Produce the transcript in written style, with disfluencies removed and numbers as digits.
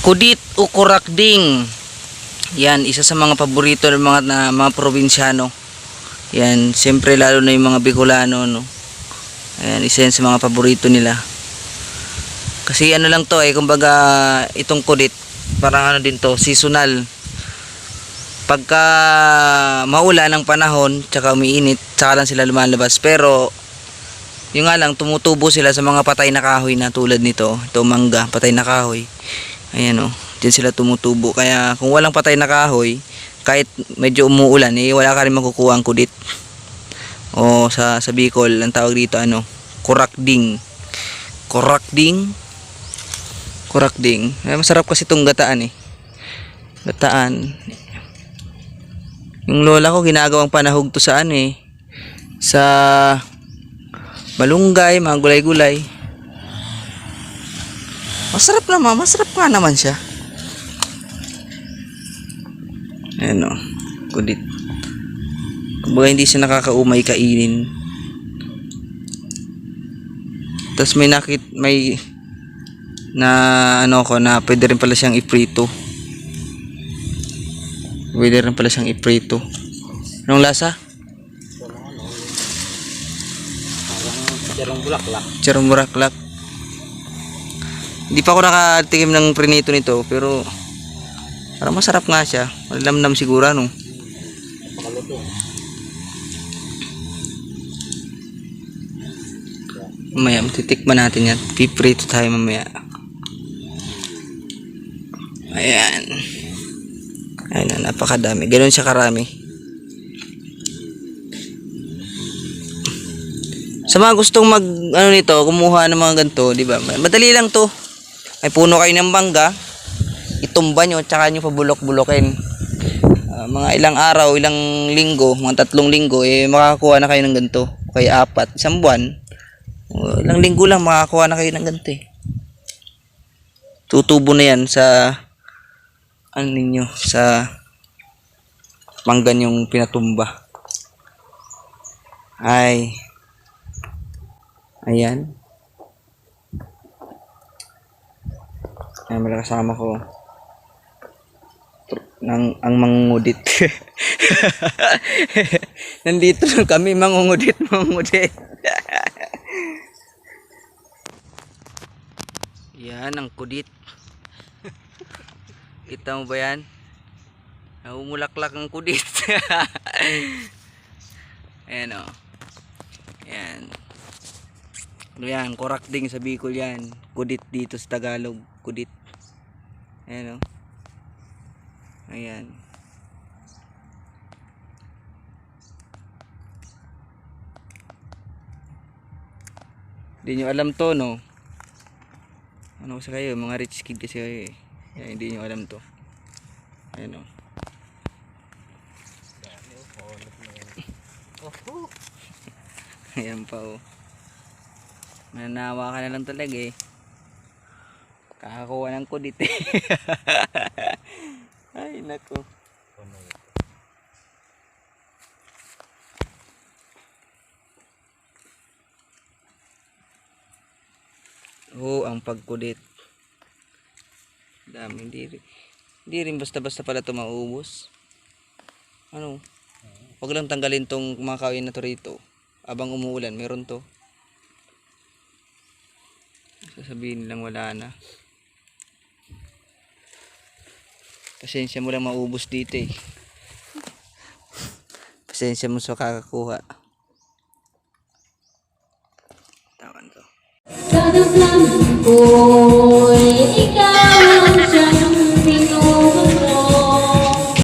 Kudit o kurakding. Yan, isa sa mga paborito ng mga probinsyano. Yan, siyempre lalo na yung mga Bicolano, no. Ayan, isa yan sa mga paborito nila. Kasi ano lang to kumbaga itong kudit, parang ano din to, seasonal. Pagka maulan ng panahon, tsaka umiinit, tsaka lang sila lumalabas. Pero yung nga lang, tumutubo sila sa mga patay na kahoy na tulad nito. Ito mangga, patay na kahoy. Ayan o, dyan sila tumutubo. Kaya kung walang patay na kahoy, kahit medyo umuulan, wala ka rin makukuha ang kudit. O sa Bicol, ang tawag dito kurakding. Kurakding. Masarap kasi itong gataan Gataan. Yung lola ko ginagawang panahog to sa sa malunggay, mga gulay-gulay. Masarap nga naman siya. Ayan kudit. Kumbaga hindi siya nakakaumay kainin. Tapos may na na pwede rin pala siyang iprito. Anong lasa? Charong bulaklak. Hindi pa ako nakatikim ng prinito nito, pero parang masarap nga siya. Malamnam siguro Mamaya titikman natin yan. Piprito tayo mamaya. Ayan. Ayan, napakadami. Ganoon siya karami. Sa mga gustong nito, kumuha ng mga ganito, di ba? Madali lang to. Ay puno kayo ng mangga, itumba nyo, tsaka nyo pabulok-bulokin. Mga ilang araw, ilang linggo, mga 3 linggo, makakakuha na kayo ng ganito. Kaya 4, isang buwan. Ilang linggo lang, makakakuha na kayo ng ganito Tutubo na yan sa sa mangga yung pinatumba. Ayan. Ayan, may kasama ko ang mangungudit. Nandito lang kami, mangungudit. Yan ang kudit. Kita mo ba yan? Umulaklak ang kudit. Ayan Ayan. Yan, kurakding sa Bicol yan. Kudit dito sa Tagalog. Kudit. Ayan Ayan. Hindi nyo alam to, no? Ano kasi kayo, mga rich kid kasi kayo Yan, hindi nyo alam to. Ayan Ayan pa Mananawa ka na lang talaga Kakakuha ng kudit Ay nako. Ang pagkudit. Dami, hindi rin basta-basta pala ito maubos. Huwag lang tanggalin tong mga kawin na to rito. Abang umuulan, meron to. Sasabihin lang wala na. Pasensya mo lang maubos dito Pasensya mo sa kakakuha. Tawan to.